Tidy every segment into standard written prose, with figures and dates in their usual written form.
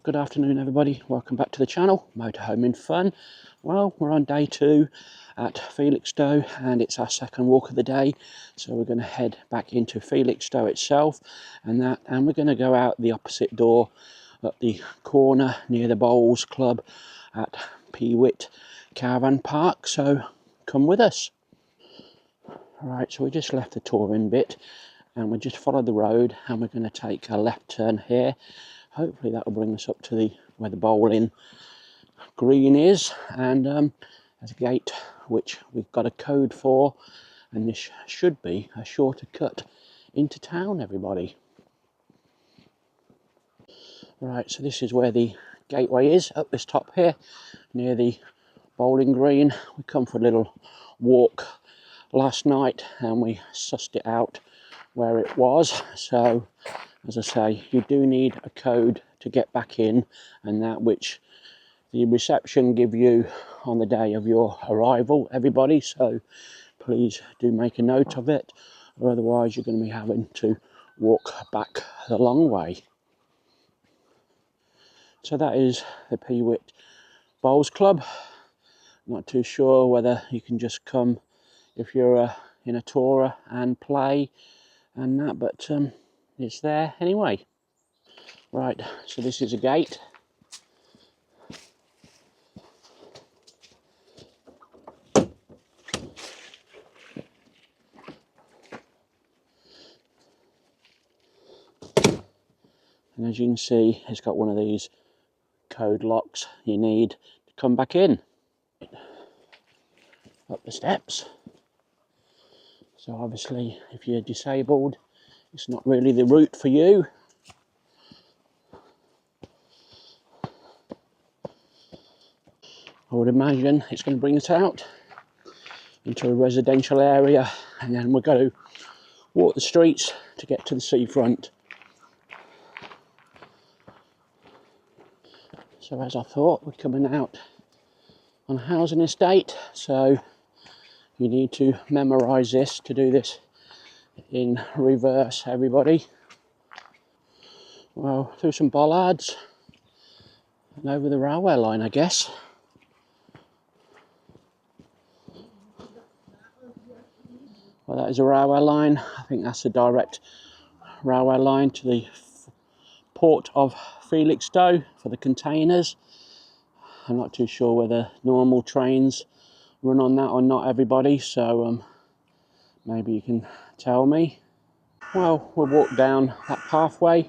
Good afternoon everybody, welcome back to the channel, Motorhome in Fun. Well, we're on day 2 at Felixstowe and it's our second walk of the day, so we're going to head back into Felixstowe itself and we're going to go out the opposite door at the corner near the Bowls Club at Peewit Caravan Park, so come with us. Right, so we just left the touring bit and we just followed the road and we're going to take a left turn here. Hopefully that will bring us up to where the bowling green is, and there's a gate which we've got a code for, and this should be a shorter cut into town, everybody. Right, so this is where the gateway is, up this top here near the bowling green. We come for a little walk last night and we sussed it out where it was, so as I say, you do need a code to get back in, and that which the reception give you on the day of your arrival, everybody, so please do make a note of it, or otherwise you're going to be having to walk back the long way. So that is the Peewit Bowls Club. Not too sure whether you can just come if you're in a tourer and play and that, but it's there anyway. Right, so this is a gate. And as you can see, it's got one of these code locks you need to come back in. Up the steps. So obviously, if you're disabled, it's not really the route for you. I would imagine it's going to bring us out into a residential area, and then we're going to walk the streets to get to the seafront. So as I thought, we're coming out on a housing estate, so you need to memorise this to do this in reverse, everybody. Well, through some bollards and over the railway line, I guess. Well, that is a railway line. I think that's a direct railway line to the port of Felixstowe for the containers. I'm not too sure whether normal trains run on that or not, everybody, so maybe you can tell me. Well, we'll walk down that pathway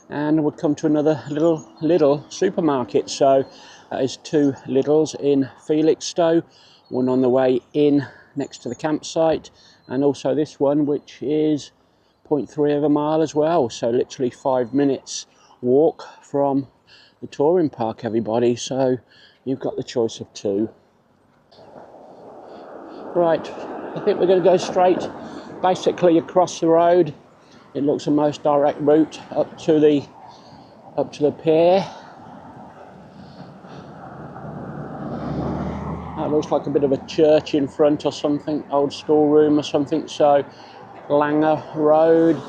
and we'll come to another little supermarket. So that is 2 Lidls in Felixstowe, one on the way in next to the campsite, and also this one which is 0.3 of a mile as well, so literally 5 minutes walk from the touring park, everybody, so you've got the choice of 2. Right, I think we're going to go straight basically across the road. It looks the most direct route up to the pier. That looks like a bit of a church in front or something, old schoolroom or something, so Langer Road.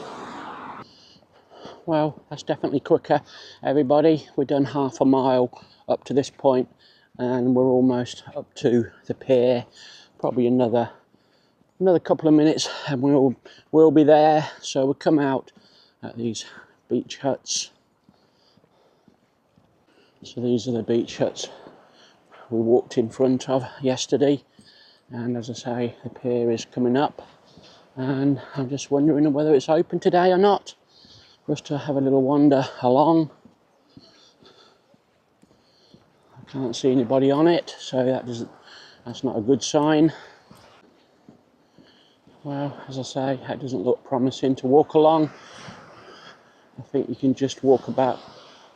Well, that's definitely quicker, everybody. We've done half a mile up to this point and we're almost up to the pier. Probably another couple of minutes and we'll be there. So we'll come out at these beach huts. So these are the beach huts we walked in front of yesterday, and as I say, the pier is coming up and I'm just wondering whether it's open today or not for us to have a little wander along. I can't see anybody on it, so that's not a good sign. Well, as I say, that doesn't look promising to walk along. I think you can just walk about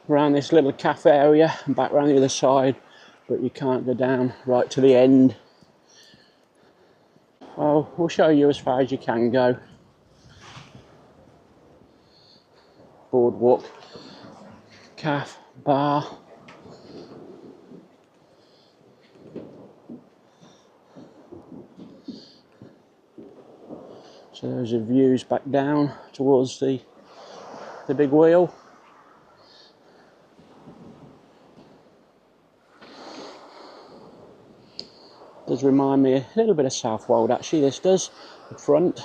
around this little cafe area and back around the other side, but you can't go down right to the end. Well, we'll show you as far as you can go. Boardwalk, cafe, bar. So there's the views back down towards the big wheel. Does remind me a little bit of Southwold actually, this does, the front.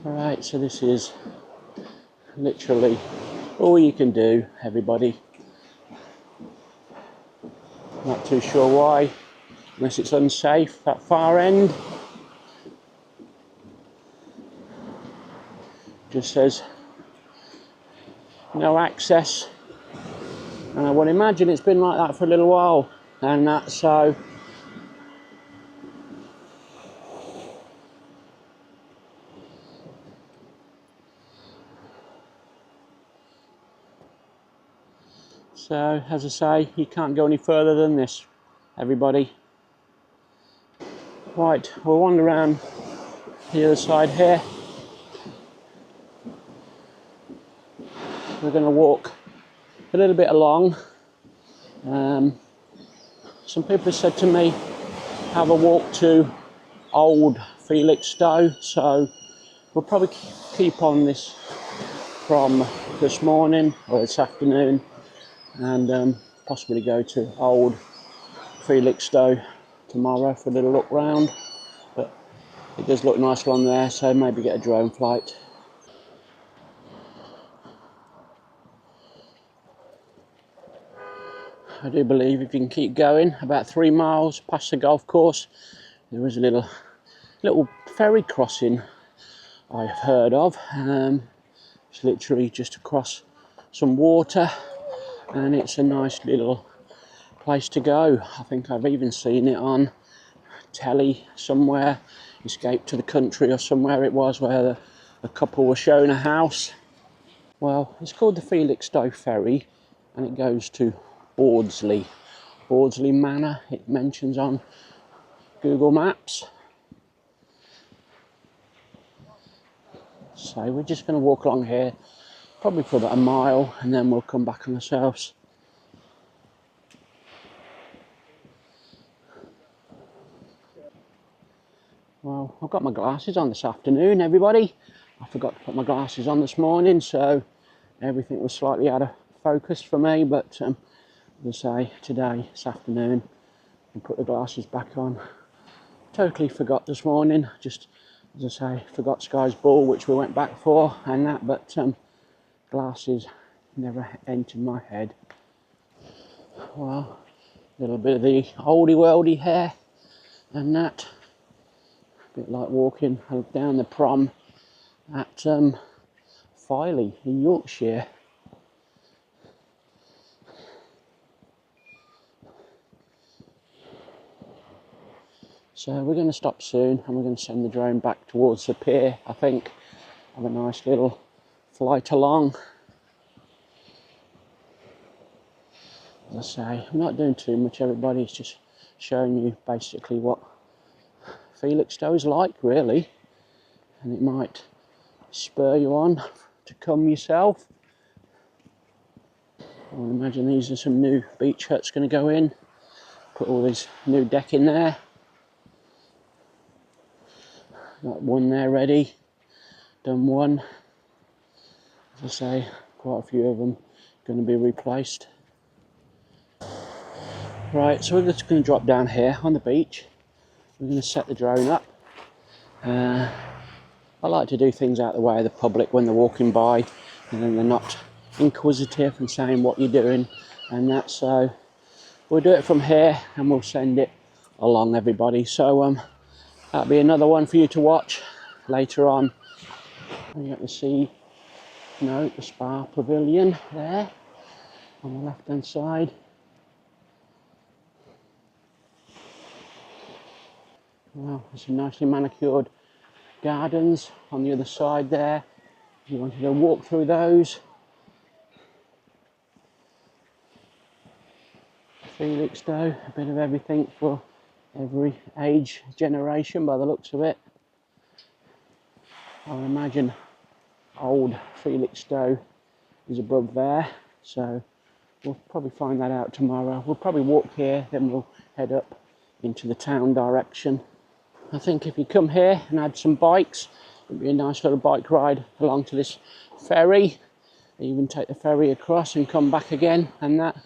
Alright, so this is literally all you can do, everybody. Not too sure why, unless it's unsafe, that far end. Just says no access, and I would imagine it's been like that for a little while, and that's so. So, as I say, you can't go any further than this, everybody. Right, we'll wander around the other side here. We're going to walk a little bit along. Some people have said to me, have a walk to old Felixstowe, so we'll probably keep on this from this morning or this afternoon, and possibly go to old Felixstowe tomorrow for a little look round. But it does look nice along there, so maybe get a drone flight. I do believe if you can keep going about 3 miles past the golf course, there is a little ferry crossing I've heard of. It's literally just across some water, and it's a nice little place to go. I think I've even seen it on telly somewhere, Escape to the Country or somewhere it was, where a couple were showing a house. Well, it's called the Felixstowe Ferry, and it goes to Bawdsley Manor, it mentions on Google Maps. So we're just going to walk along here, probably for about a mile, and then we'll come back on ourselves. Well, I've got my glasses on this afternoon, everybody. I forgot to put my glasses on this morning, so everything was slightly out of focus for me, but as I say, today, this afternoon, I put the glasses back on. Totally forgot this morning, just as I say, forgot Skye's ball, which we went back for, and that, but glasses never entered my head. Well, a little bit of the oldie worldy hair, and that. A bit like walking down the prom at Filey in Yorkshire. So we're going to stop soon, and we're going to send the drone back towards the pier, I think. Have a nice little flight along. As I say, I'm not doing too much, everybody. It's just showing you basically what Felixstowe is like, really. And it might spur you on to come yourself. I would imagine these are some new beach huts going to go in. Put all this new deck in there. Got one there ready. Done one. As I say, quite a few of them going to be replaced. Right, so we're just going to drop down here on the beach. We're going to set the drone up. I like to do things out of the way of the public when they're walking by, and then they're not inquisitive and saying what you're doing and that. So we'll do it from here, and we'll send it along, everybody. So that'll be another one for you to watch later on. You got the spa pavilion there on the left hand side. Well, there's some nicely manicured gardens on the other side there. If you wanted to walk through those. Felixstowe, a bit of everything for every age generation by the looks of it. I would imagine old Felixstowe is above there, so we'll probably find that out tomorrow. We'll probably walk here, then we'll head up into the town direction. I think if you come here and add some bikes It'd be a nice little bike ride along to this ferry. Even take the ferry across and come back again, and that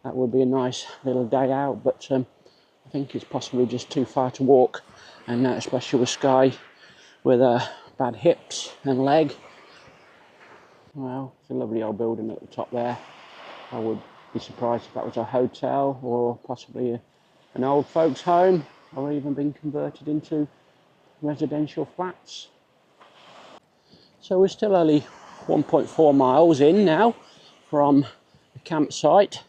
would be a nice little day out. But I think it's possibly just too far to walk, and that especially with Skye with bad hips and leg. Well, it's a lovely old building at the top there. I would be surprised if that was a hotel or possibly an old folks home, or even been converted into residential flats. So we're still only 1.4 miles in now from the campsite.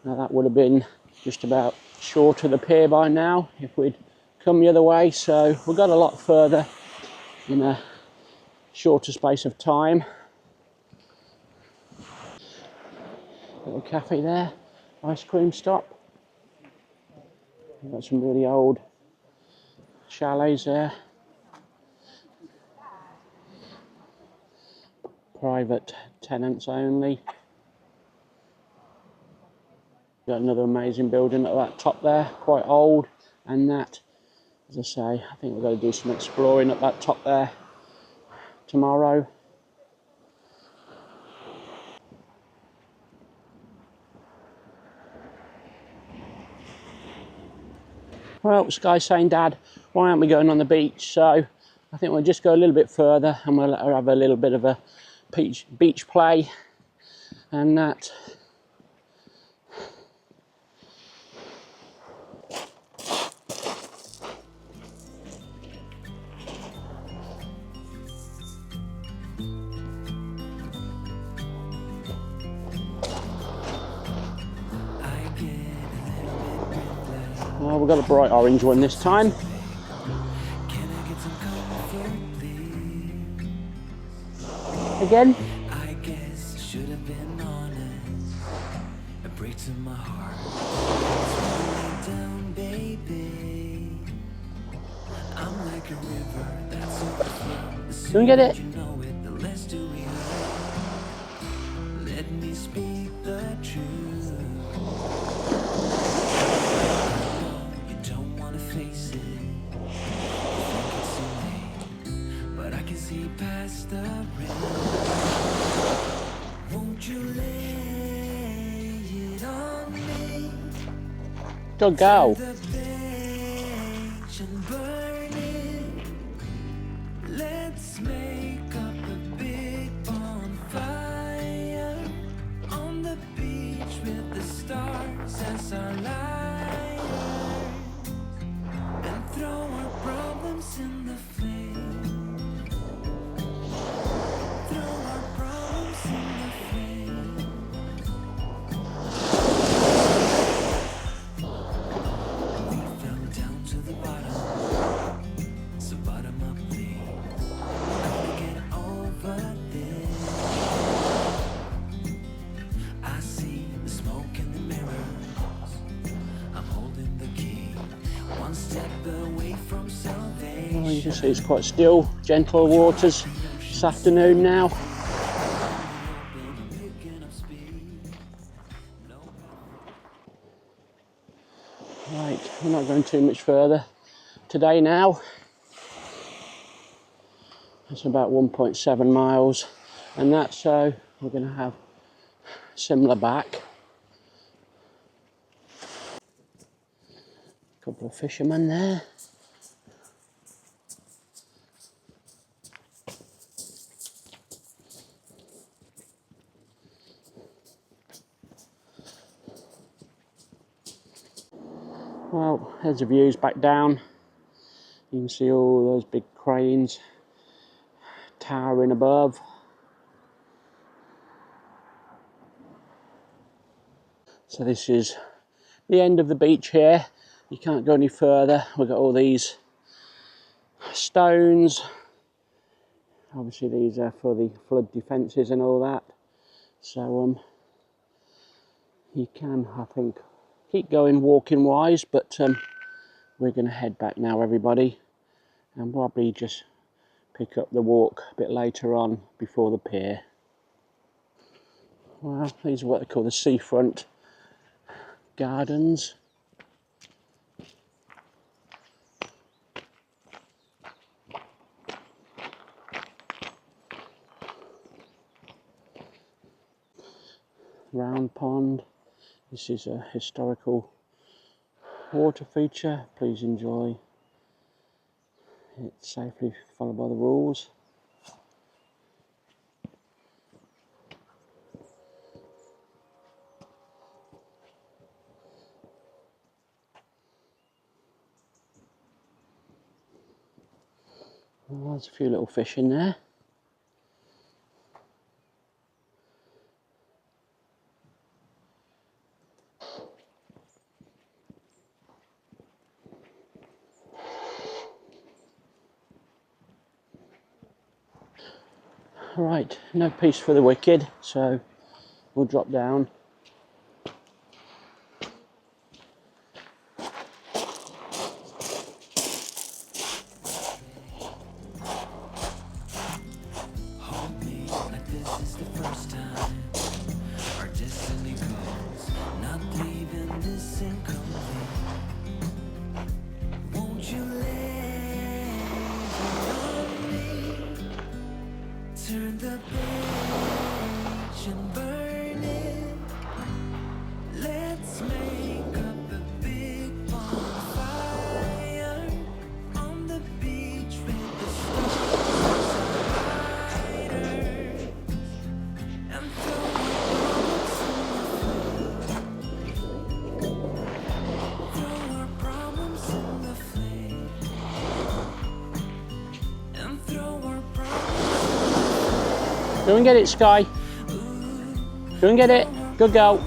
Now that would have been just about short of the pier by now if we'd come the other way, so we got a lot further in a shorter space of time. Little cafe there, ice cream stop. We've got some really old chalets there. Private tenants only. Got another amazing building at that top there, quite old, and that, as I say, I think we're going to do some exploring at that top there tomorrow. Well, Skye's saying, Dad, why aren't we going on the beach? So I think we'll just go a little bit further and we'll have a little bit of a beach play and that. Well, we've got a bright orange one this time. Again. I guess should have been honest. A break to my heart. Down, baby. I'm like a river that's overflowing. Can we get it? You know it, the less do we hurt. Let me speak the truth. You don't want to face it. You think it's too late, but I can see past the rain. Won't you lay it on me? Good go. The page and burn it. Let's make up a big bonfire on the beach with the stars as our light, and throw our problems in the flame. Throw our problems in the flame. We fell down to the bottom, so bottom up, please. Gonna get over this. I see the smoke in the mirrors. I'm holding the key, one step away from salvation. Well, you can see it's quite still, gentle waters this afternoon now. Right, we're not going too much further today now. It's about 1.7 miles, and that's so we're going to have similar back. A couple of fishermen there. Well, there's the views back down. You can see all those big cranes towering above. So this is the end of the beach here. You can't go any further. We've got all these stones. Obviously these are for the flood defences and all that. So you can, I think, keep going walking wise, but we're going to head back now, everybody, and probably just pick up the walk a bit later on before the pier. Well, these are what they call the seafront gardens. round pond. This is a historical water feature. Please enjoy it safely, followed by the rules. Well, there's a few little fish in there. Right, no peace for the wicked, so we'll drop down. Hold me like this is the first time. Our destiny calls, not leaving this incomplete. Won't you lay on me? Turn the page and burn it. Let's make up a big bonfire on the beach with the stars brighter, and throw our problems in the flame. And throw our problems. Go and get it, Skye. Go and get it. Good girl.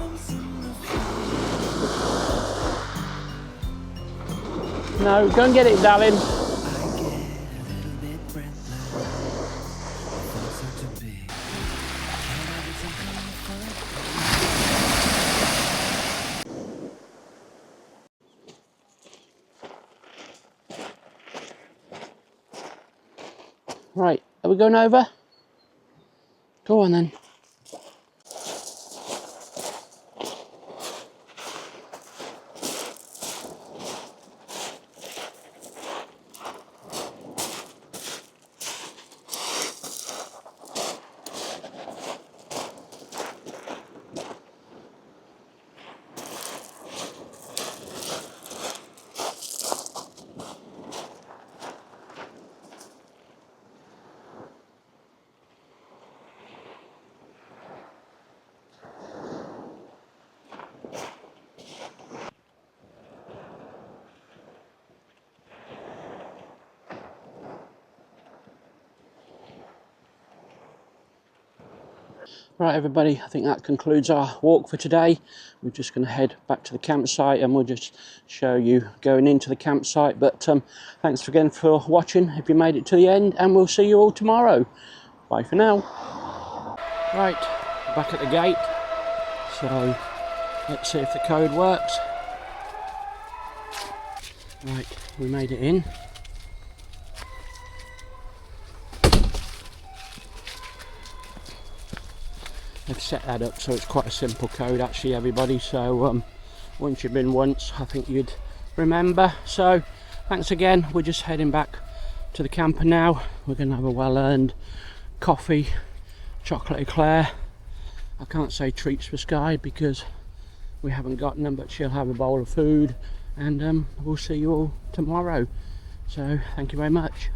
No, go and get it, darling. I get a little bit breathless. Thoughts are too big. Can't have it some Right, are we going over? Go on then. Right everybody, I think that concludes our walk for today. We're just going to head back to the campsite and we'll just show you going into the campsite. But thanks again for watching if you made it to the end, and we'll see you all tomorrow. Bye for now. Right, back at the gate. So let's see if the code works. Right, we made it in. They've set that up so it's quite a simple code actually, everybody, so once you've been once I think you'd remember. So thanks again. We're just heading back to the camper now. We're going to have a well-earned coffee, chocolate eclair. I can't say treats for Skye because we haven't gotten them, but she'll have a bowl of food, and we'll see you all tomorrow. So thank you very much.